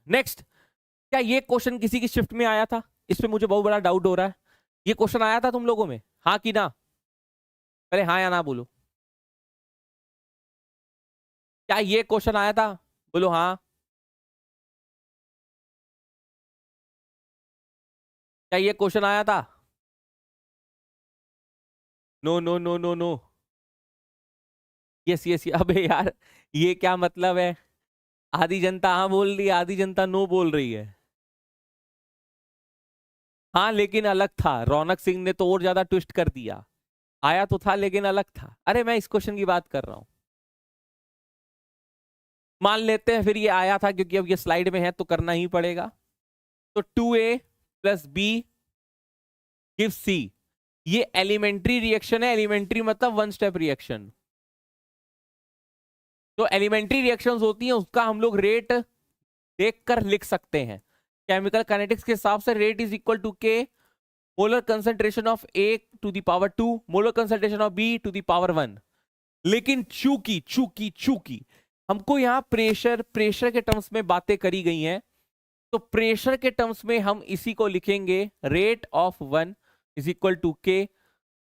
Next, क्या ये question किसी की शिफ्ट में आया था? इस पे मुझे बहुत बड़ा डाउट हो रहा है। ये क्वेश्चन आया था तुम लोगों में, हाँ कि ना? अरे हाँ या ना बोलो। क्या ये क्वेश्चन आया था? बोलो हाँ। क्या ये क्वेश्चन आया था? No no no no no. Yes yes, अबे यार ये क्या मतलब है? आधी जनता हाँ बोल रही है, आधी जनता नो बोल रही है। हाँ लेकिन अलग था, रौनक सिंह ने तो और ज्यादा ट्विस्ट कर दिया। आया तो था लेकिन अलग था। अरे मैं इस क्वेश्चन की बात कर रहा हूं। मान लेते हैं फिर ये आया था, क्योंकि अब ये स्लाइड में है तो करना ही पड़ेगा। तो 2a plus B give C, ये एलिमेंट्री रिएक्शन है। एलिमेंट्री मतलब वन स्टेप रिएक्शन। तो एलिमेंट्री रिएक्शंस होती हैं, उसका हम लोग रेट देखकर लिख सकते हैं। केमिकल काइनेटिक्स के हिसाब से rate is equal to K molar concentration of A to the power 2 molar concentration of B to the power 1। लेकिन चूंकि चूंकि चूंकि हमको यहाँ प्रेशर के टर्म्स में बातें करी गई हैं, तो प्रेशर के टर्म्स में हम इसी को लिखेंगे rate of 1 is equal to K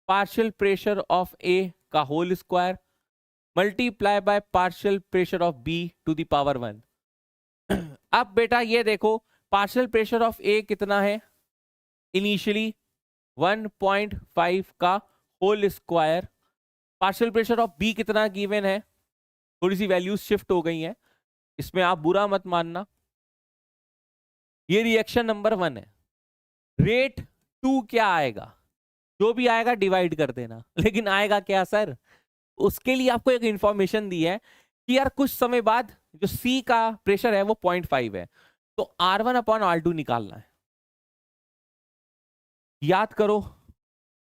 partial pressure of A का whole square multiply by partial pressure of B to the power 1। अब बेटा ये देखो, पार्शियल प्रेशर ऑफ ए कितना है? इनिशियली 1.5 का whole square. Partial pressure of B कितना given है? थोड़ी सी वैल्यूज शिफ्ट हो गई हैं, इसमें आप बुरा मत मानना। ये रिएक्शन नंबर 1 है। रेट 2 क्या आएगा? जो भी आएगा डिवाइड कर देना। लेकिन आएगा क्या सर? उसके लिए आपको एक इंफॉर्मेशन दी है कि यार कुछ समय बाद जो सी का प्रेशर है वो 0.5 है, तो R1 अपॉन R2 निकालना है। याद करो,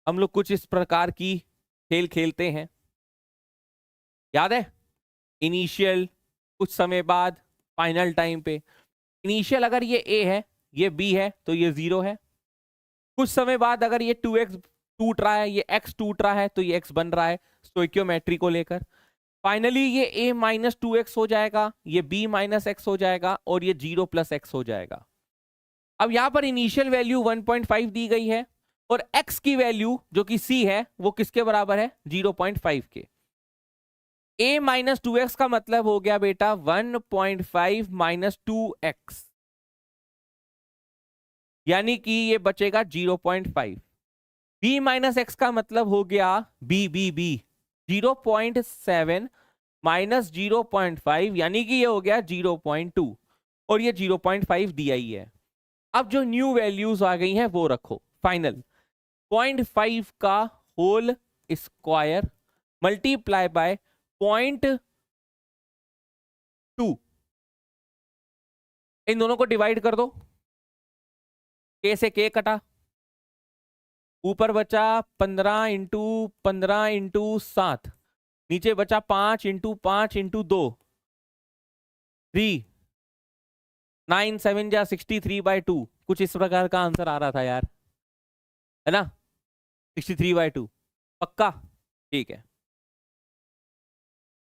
हम लोग कुछ इस प्रकार की खेल खेलते हैं, याद है? इनिशियल, कुछ समय बाद, फाइनल टाइम पे। इनिशियल अगर ये ए है, ये बी है, तो ये 0 है। कुछ समय बाद अगर ये 2x टूट रहा है, ये x टूट रहा है, तो ये x बन रहा है स्टोइकियोमेट्री को लेकर। फाइनली ये a माइनस 2x हो जाएगा, ये b माइनस x हो जाएगा, और ये 0 प्लस x हो जाएगा। अब यहां पर इनिशियल वैल्यू 1.5 दी गई है, और x की वैल्यू जो कि c है वो किसके बराबर है? 0.5 के। a माइनस 2x का मतलब हो गया बेटा 1.5 माइनस 2x, यानी कि ये बचेगा 0.5। b माइनस x का मतलब हो गया b 0.7 माइनस 0.5, यानी कि ये हो गया 0.2, और ये 0.5 दिया ही है। अब जो न्यू वैल्यूज आ गई हैं वो रखो। फाइनल 0.5 का होल स्क्वायर मल्टीप्लाई बाय 0.2, इन दोनों को डिवाइड कर दो। के से के कटा, ऊपर बचा 15 इंटू 15 इंटू 7, नीचे बचा 5 इंटू 5 इंटू 2, 3, 9 7 जा 63/2। कुछ इस प्रकार का आंसर आ रहा था यार, है ना? 63/2 पक्का? ठीक है।